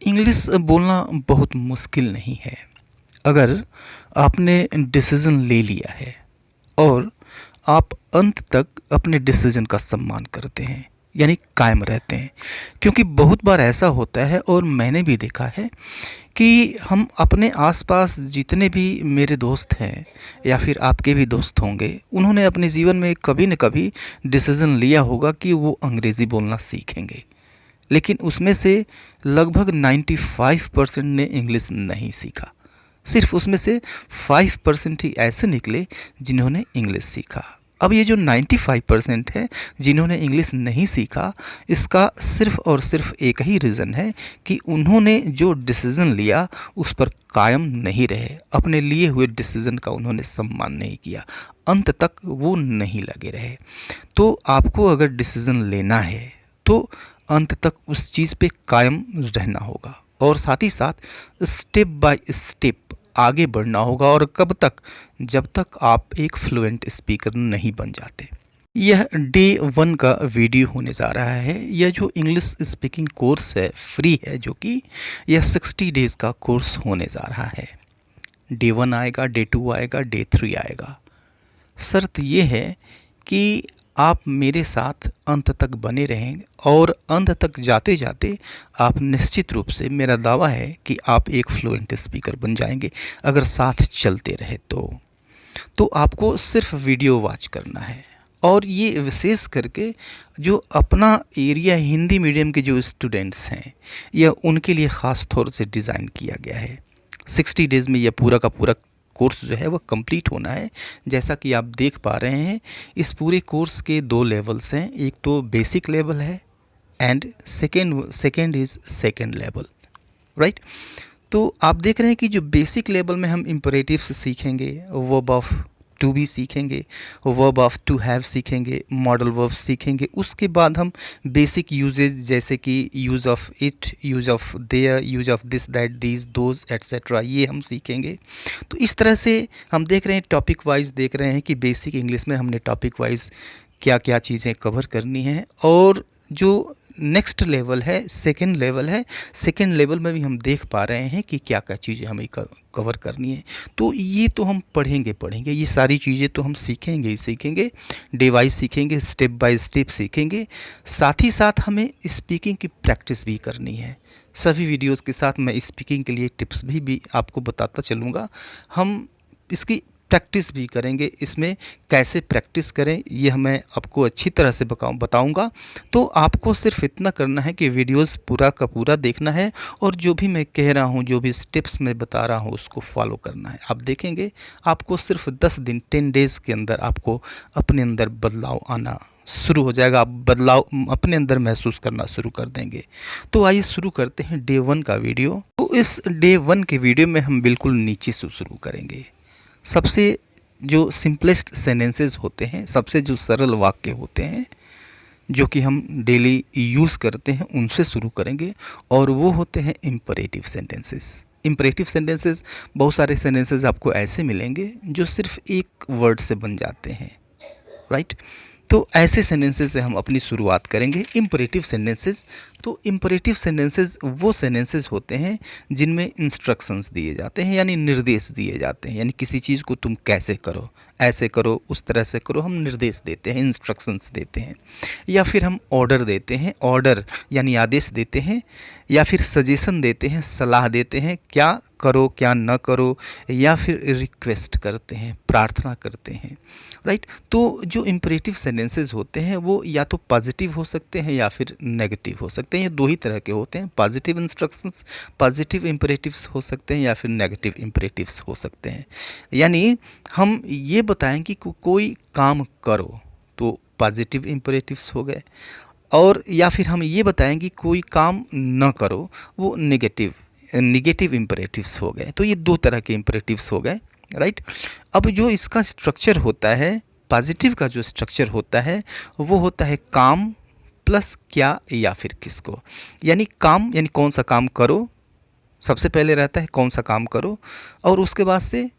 English बोलना बहुत मुश्किल नहीं है अगर आपने डिसीज़न ले लिया है और आप अंत तक अपने डिसीज़न का सम्मान करते हैं, यानी कायम रहते हैं। क्योंकि बहुत बार ऐसा होता है और मैंने भी देखा है कि हम अपने आसपास जितने भी मेरे दोस्त हैं या फिर आपके भी दोस्त होंगे, उन्होंने अपने जीवन में कभी न कभी डिसीज़न लिया होगा कि वो अंग्रेज़ी बोलना सीखेंगे, लेकिन उसमें से लगभग 95% ने इंग्लिश नहीं सीखा। सिर्फ उसमें से 5% ही ऐसे निकले जिन्होंने इंग्लिश सीखा। अब ये जो 95% है जिन्होंने इंग्लिश नहीं सीखा, इसका सिर्फ और सिर्फ एक ही रीज़न है कि उन्होंने जो डिसीज़न लिया उस पर कायम नहीं रहे, अपने लिए हुए डिसीज़न का उन्होंने सम्मान नहीं किया, अंत तक वो नहीं लगे रहे। तो आपको अगर डिसीज़न लेना है तो अंत तक उस चीज़ पे कायम रहना होगा और साथ ही साथ स्टेप बाय स्टेप आगे बढ़ना होगा। और कब तक? जब तक आप एक फ्लुएंट स्पीकर नहीं बन जाते। यह डे 1 का वीडियो होने जा रहा है। यह जो इंग्लिश स्पीकिंग कोर्स है फ्री है, जो कि यह 60 डेज़ का कोर्स होने जा रहा है। डे 1 आएगा, डे 2 आएगा, डे 3 आएगा। शर्त यह है कि आप मेरे साथ अंत तक बने रहें और अंत तक जाते जाते आप निश्चित रूप से, मेरा दावा है कि आप एक फ्लुएंट स्पीकर बन जाएंगे अगर साथ चलते रहे तो आपको सिर्फ वीडियो वॉच करना है। और ये विशेष करके जो अपना एरिया हिंदी मीडियम के जो स्टूडेंट्स हैं, यह उनके लिए ख़ास तौर से डिज़ाइन किया गया है। 60 डेज़ में यह पूरा का पूरा कोर्स जो है वह कंप्लीट होना है। जैसा कि आप देख पा रहे हैं, इस पूरे कोर्स के 2 लेवल्स हैं। एक तो बेसिक लेवल है and second is second level, right. तो आप देख रहे हैं कि जो बेसिक लेवल में हम इम्परेटिव्स सीखेंगे, वर्ब ऑफ टू बी सीखेंगे, वर्ब ऑफ टू हैव सीखेंगे, मॉडल वर्ब सीखेंगे। उसके बाद हम बेसिक यूजेज जैसे कि use of it, use of their, use of this, that, these, those, etcetera, ये हम सीखेंगे। तो इस तरह से हम देख रहे हैं, टॉपिक वाइज देख रहे हैं कि बेसिक इंग्लिश में हमने टॉपिक वाइज क्या क्या चीज़ें कवर करनी है। और जो नेक्स्ट लेवल है, सेकेंड लेवल है, सेकेंड लेवल में भी हम देख पा रहे हैं कि क्या क्या चीज़ें हमें कवर करनी है। तो ये तो हम पढ़ेंगे, ये सारी चीज़ें तो हम सीखेंगे ही सीखेंगे, डे वाइज सीखेंगे, स्टेप बाय स्टेप सीखेंगे। साथ ही साथ हमें स्पीकिंग की प्रैक्टिस भी करनी है। सभी वीडियोज़ के साथ मैं स्पीकिंग के लिए टिप्स भी आपको बताता चलूँगा। हम इसकी प्रैक्टिस भी करेंगे। इसमें कैसे प्रैक्टिस करें यह मैं आपको अच्छी तरह से बताऊंगा। तो आपको सिर्फ इतना करना है कि वीडियोस पूरा का पूरा देखना है और जो भी मैं कह रहा हूं, जो भी स्टेप्स मैं बता रहा हूं, उसको फॉलो करना है। आप देखेंगे आपको सिर्फ 10 दिन 10 डेज़ के अंदर आपको अपने अंदर बदलाव आना शुरू हो जाएगा। आप बदलाव अपने अंदर महसूस करना शुरू कर देंगे। तो आइए शुरू करते हैं डे 1 का वीडियो। तो इस डे 1 के वीडियो में हम बिल्कुल नीचे से शुरू करेंगे। सबसे जो सिंपलेस्ट सेंटेंसेस होते हैं, सबसे जो सरल वाक्य होते हैं, जो कि हम डेली यूज़ करते हैं, उनसे शुरू करेंगे। और वो होते हैं इम्परेटिव सेंटेंसेस। इम्परेटिव सेंटेंसेस, बहुत सारे सेंटेंसेस आपको ऐसे मिलेंगे जो सिर्फ एक वर्ड से बन जाते हैं, राइट। तो ऐसे सेंटेंसेस से हम अपनी शुरुआत करेंगे। इम्परेटिव सेंटेंसेस, तो इम्परेटिव सेंटेंसेस वो सेंटेंसेस होते हैं जिनमें इंस्ट्रक्शंस दिए जाते हैं, यानी निर्देश दिए जाते हैं। यानी किसी चीज़ को तुम कैसे करो, ऐसे करो, उस तरह से करो, हम निर्देश देते हैं, इंस्ट्रक्शंस देते हैं। या फिर हम ऑर्डर देते हैं, ऑर्डर यानी आदेश देते हैं। या फिर सजेशन देते हैं, सलाह देते हैं, क्या करो क्या न करो। या फिर रिक्वेस्ट करते हैं, प्रार्थना करते हैं, राइट। तो जो इम्परेटिव सेंटेंसेस होते हैं वो या तो पॉजिटिव हो सकते हैं या फिर नेगेटिव हो सकते हैं। ये 2 ही तरह के होते हैं। पॉजिटिव इंस्ट्रक्शंस, पॉजिटिव इम्परेटिव्स हो सकते हैं या फिर नेगेटिव इम्परेटिव्स हो सकते हैं। यानी हम ये बताएं कि कोई काम करो तो पॉजिटिव इम्परेटिव्स हो गए, और या फिर हम ये बताएं कि कोई काम न करो, वो नेगेटिव इम्परेटिव्स हो गए। तो ये 2 तरह के इम्परेटिव्स हो गए, राइट। अब जो इसका स्ट्रक्चर होता है, पॉजिटिव का जो स्ट्रक्चर होता है वो होता है काम प्लस क्या या फिर किसको। यानी काम यानी कौन सा काम करो, सबसे पहले रहता है कौन सा काम करो, और उसके बाद से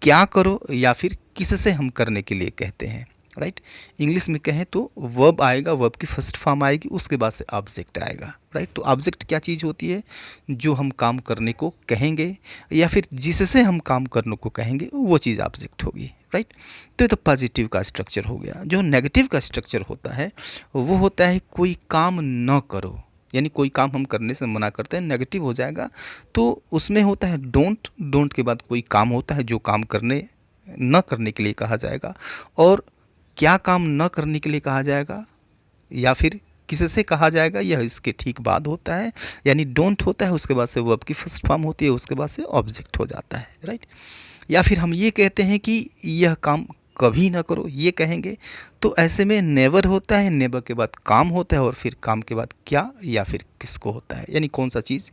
क्या करो या फिर किससे हम करने के लिए कहते हैं। राइट। इंग्लिश में कहें तो वर्ब आएगा, वर्ब की फर्स्ट फॉर्म आएगी, उसके बाद से ऑब्जेक्ट आएगा। राइट। तो ऑब्जेक्ट क्या चीज़ होती है? जो हम काम करने को कहेंगे या फिर जिससे हम काम करने को कहेंगे वो चीज़ ऑब्जेक्ट होगी। राइट। तो ये तो पॉजिटिव का स्ट्रक्चर हो गया। जो नेगेटिव का स्ट्रक्चर होता है वो होता है कोई काम न करो, यानी कोई काम हम करने से मना करते हैं, नेगेटिव हो जाएगा। तो उसमें होता है डोंट, डोंट के बाद कोई काम होता है जो काम करने न करने के लिए कहा जाएगा, और क्या काम न करने के लिए कहा जाएगा या फिर किससे कहा जाएगा यह इसके ठीक बाद होता है। यानी डोंट होता है, उसके बाद से वर्ब की फर्स्ट फॉर्म होती है, उसके बाद से ऑब्जेक्ट हो जाता है। राइट। या फिर हम ये कहते हैं कि यह काम कभी ना करो, ये कहेंगे तो ऐसे में नेवर होता है, नेवर के बाद काम होता है और फिर काम के बाद क्या या फिर किसको होता है। यानी कौन सा चीज़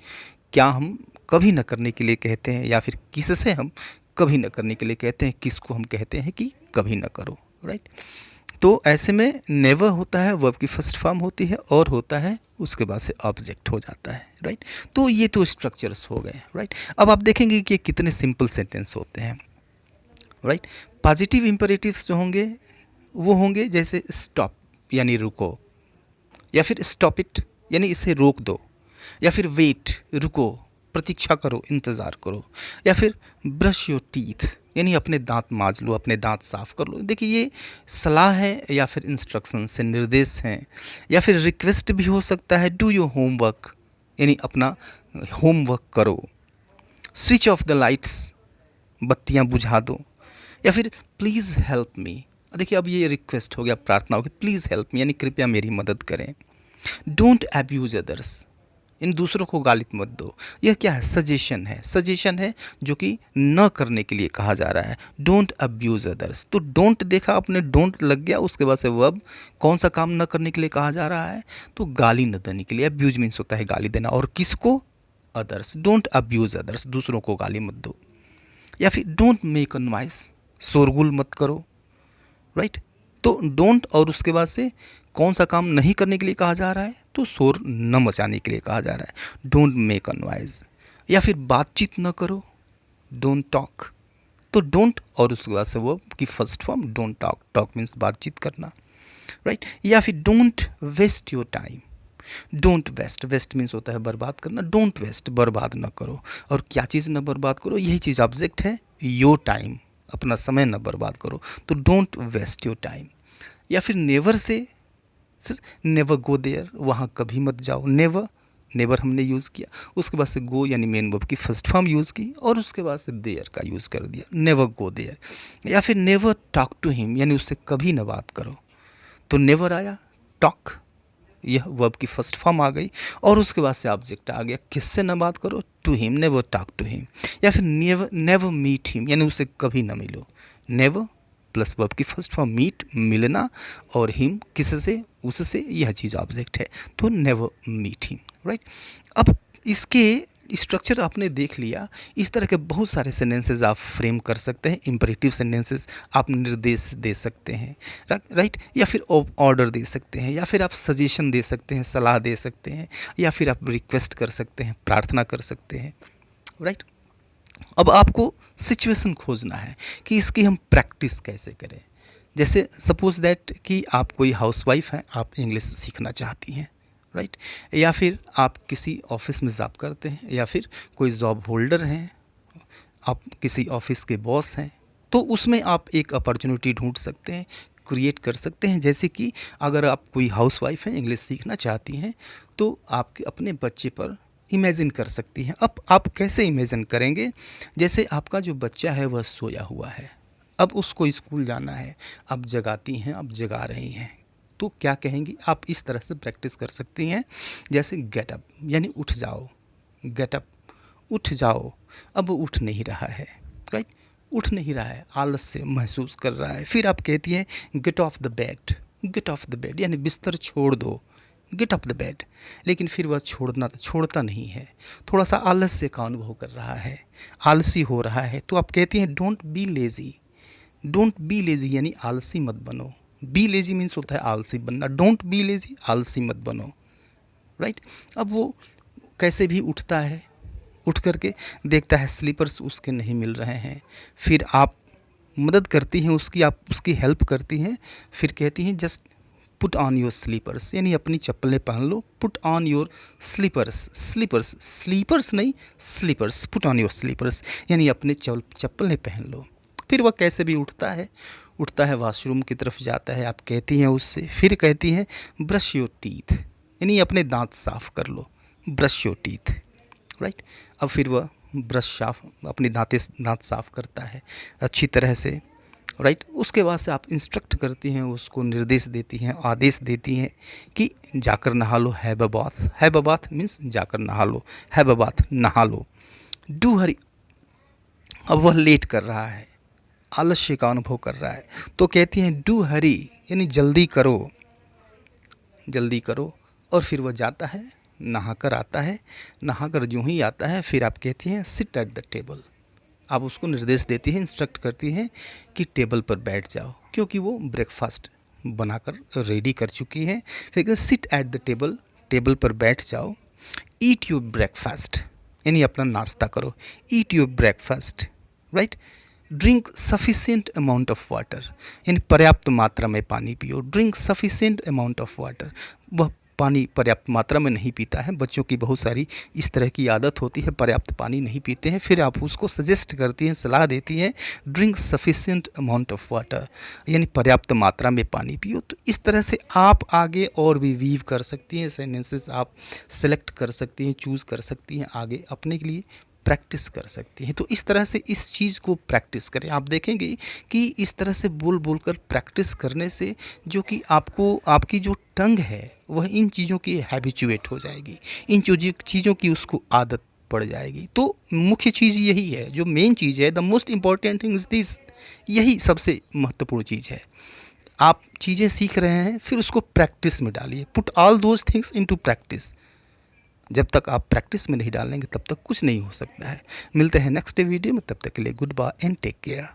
क्या हम कभी न करने के लिए कहते हैं या फिर किससे हम कभी न करने के लिए कहते हैं, किसको हम कहते हैं कि कभी न करो। राइट। तो ऐसे में नेवर होता है, वर्ब की फर्स्ट फॉर्म होती है और होता है उसके बाद से ऑब्जेक्ट हो जाता है। राइट। तो ये तो स्ट्रक्चर्स हो गए। राइट। अब आप देखेंगे कि कितने सिंपल सेंटेंस होते हैं। राइट। पॉजिटिव इंपेरेटिव्स जो होंगे वो होंगे जैसे स्टॉप यानी रुको, या फिर स्टॉप इट यानी इसे रोक दो, या फिर वेट रुको, प्रतीक्षा करो, इंतज़ार करो, या फिर ब्रश योर टीथ यानी अपने दांत मांज लो, अपने दांत साफ कर लो। देखिए ये सलाह है या फिर इंस्ट्रक्शन से निर्देश हैं, या फिर रिक्वेस्ट भी हो सकता है। डू योर होमवर्क यानी अपना होमवर्क करो। स्विच ऑफ द लाइट्स बत्तियां बुझा दो, या फिर प्लीज़ हेल्प मी। देखिए अब ये रिक्वेस्ट हो गया, प्रार्थना हो गई, प्लीज़ हेल्प मी यानी कृपया मेरी मदद करें। डोंट अब्यूज अदर्स, इन दूसरों को गाली मत दो। यह क्या है? सजेशन है, सजेशन है जो कि न करने के लिए कहा जा रहा है। डोंट अब्यूज अदर्स, तो डोंट देखा आपने, डोंट लग गया, उसके बाद से वर्ब कौन सा काम न करने के लिए कहा जा रहा है? तो गाली न देने के लिए। अब्यूज मीन्स होता है गाली देना, और किसको? अदर्स। डोंट अब्यूज अदर्स, दूसरों को गाली मत दो। या फिर डोंट मेक अ नॉइस, शोरगुल मत करो। राइट। तो डोंट और उसके बाद से कौन सा काम नहीं करने के लिए कहा जा रहा है? तो शोर न मचाने के लिए कहा जा रहा है। Don't make a noise. या फिर बातचीत न करो, डोंट टॉक। तो डोंट और उसके बाद से वो की first form don't talk, talk means बातचीत करना। राइट। या फिर don't waste your time, don't waste, waste means होता है बर्बाद करना। डोंट वेस्ट, बर्बाद न करो। और क्या चीज़ न बर्बाद करो? यही चीज़ ऑब्जेक्ट है, योर टाइम, अपना समय न बर्बाद करो। तो डोंट वेस्ट योर टाइम। या फिर never say never go there, वहाँ कभी मत जाओ। नेवर, नेवर हमने यूज़ किया, उसके बाद से गो यानी मेन वर्ब की फर्स्ट फॉर्म यूज़ की, और उसके बाद से देयर का यूज़ कर दिया, नेवर गो देयर। या फिर नेवर टॉक टू हिम यानी उससे कभी न बात करो। तो नेवर आया, टॉक यह वर्ब की फर्स्ट फॉर्म आ गई, और उसके बाद से ऑब्जेक्ट आ गया, किससे न बात करो? To him, never talk to him. या फिर नेवर, नेवर मीट हिम यानी उससे कभी न मिलो। नेवर प्लस वर्ब की फर्स्ट फॉर्म मीट, मिलना, और हिम किससे? उससे, यह चीज़ ऑब्जेक्ट है। तो नेवर मीट हिम। राइट। अब इसके स्ट्रक्चर आपने देख लिया। इस तरह के बहुत सारे सेंटेंसेस आप फ्रेम कर सकते हैं। इंपरेटिव सेंटेंसेस आप निर्देश दे सकते हैं। राइट। या फिर ऑर्डर दे सकते हैं, या फिर आप सजेशन दे सकते हैं, सलाह दे सकते हैं, या फिर आप रिक्वेस्ट कर सकते हैं, प्रार्थना कर सकते हैं। राइट। अब आपको सिचुएशन खोजना है कि इसकी हम प्रैक्टिस कैसे करें। जैसे सपोज दैट कि आप कोई हाउसवाइफ हैं, आप इंग्लिश सीखना चाहती हैं। राइट। या फिर आप किसी ऑफिस में जॉब करते हैं, या फिर कोई जॉब होल्डर हैं, आप किसी ऑफिस के बॉस हैं, तो उसमें आप एक अपॉर्चुनिटी ढूंढ सकते हैं, क्रिएट कर सकते हैं। जैसे कि अगर आप कोई हाउसवाइफ हैं, इंग्लिश सीखना चाहती हैं, तो आप अपने बच्चे पर इमेजिन कर सकती हैं। अब आप कैसे इमेजिन करेंगे? जैसे आपका जो बच्चा है वह सोया हुआ है, अब उसको स्कूल जाना है, आप जगाती हैं, आप जगा रही हैं, तो क्या कहेंगी? आप इस तरह से प्रैक्टिस कर सकती हैं। जैसे गेट अप यानी उठ जाओ, गेट अप, उठ जाओ। अब वो उठ नहीं रहा है। राइट। उठ नहीं रहा है, आलस से महसूस कर रहा है। फिर आप कहती हैं get off the bed, get off the bed यानी बिस्तर छोड़ दो, गेट ऑफ द बेड। लेकिन फिर वह छोड़ता नहीं है, थोड़ा सा आलस्य का अनुभव कर रहा है, आलसी हो रहा है। तो आप कहती हैं don't be lazy, don't be lazy यानी आलसी मत बनो। बी लेज़ी मीन्स होता है आलसी बनना, डोंट बी लेज़ी, आलसी मत बनो। राइट। अब वो कैसे भी उठता है, उठ करके देखता है स्लीपर्स उसके नहीं मिल रहे हैं। फिर आप मदद करती हैं उसकी, आप उसकी हेल्प करती हैं। फिर कहती हैं just put on your slippers, यानी अपनी चप्पलें पहन लो। Put on your slippers, slippers slippers नहीं slippers, put on your slippers यानी अपने चप्पलें पहन लो। फिर वह कैसे भी उठता है वॉशरूम की तरफ जाता है। आप कहती हैं उससे, फिर कहती हैं ब्रश योर टीथ, यानी अपने दांत साफ कर लो, ब्रश योर टीथ, राइट। अब फिर वह अपने दांत साफ करता है अच्छी तरह से, राइट। उसके बाद से आप इंस्ट्रक्ट करती हैं उसको, निर्देश देती हैं, आदेश देती हैं कि जाकर नहा लो, have a bath. Have a bath means जाकर नहा लो, हैव अ बाथ नहा लो। डू हरी, अब वह लेट कर रहा है, आलस्य का अनुभव कर रहा है, तो कहती हैं डू हरी, यानी जल्दी करो, जल्दी करो। और फिर वह जाता है, नहाकर आता है। नहाकर जो ही आता है फिर आप कहती हैं सिट एट द टेबल। आप उसको निर्देश देती हैं, इंस्ट्रक्ट करती हैं कि टेबल पर बैठ जाओ, क्योंकि वो ब्रेकफास्ट बनाकर रेडी कर चुकी है। फिर sit at the table, table पर बैठ जाओ। ईट योर ब्रेकफास्ट, यानी अपना नाश्ता करो, eat your breakfast, right. Drink sufficient amount of water, यानी पर्याप्त मात्रा में पानी पियो। Drink sufficient amount of water, वह पानी पर्याप्त मात्रा में नहीं पीता है। बच्चों की बहुत सारी इस तरह की आदत होती है, पर्याप्त पानी नहीं पीते हैं। फिर आप उसको सजेस्ट करती हैं, सलाह देती हैं drink sufficient amount of water, यानी पर्याप्त मात्रा में पानी पियो। तो इस तरह से आप आगे और भी वीव कर सकती हैं, सेंटेंसेस आप सेलेक्ट कर सकती हैं, चूज़ कर सकती हैं, आगे अपने के लिए प्रैक्टिस कर सकती हैं। तो इस तरह से इस चीज़ को प्रैक्टिस करें। आप देखेंगे कि इस तरह से बोल कर प्रैक्टिस करने से जो कि आपकी जो टंग है वह इन चीज़ों की हैबिचुएट हो जाएगी, इन चीज़ों की उसको आदत पड़ जाएगी। तो मुख्य चीज़ यही है, जो मेन चीज़ है, the most important thing is this, यही सबसे महत्वपूर्ण चीज़ है। आप चीज़ें सीख रहे हैं, फिर उसको प्रैक्टिस में डालिए। Put all those things into practice. जब तक आप प्रैक्टिस में नहीं डालेंगे तब तक कुछ नहीं हो सकता है। मिलते हैं नेक्स्ट वीडियो में, तब तक के लिए goodbye and take care.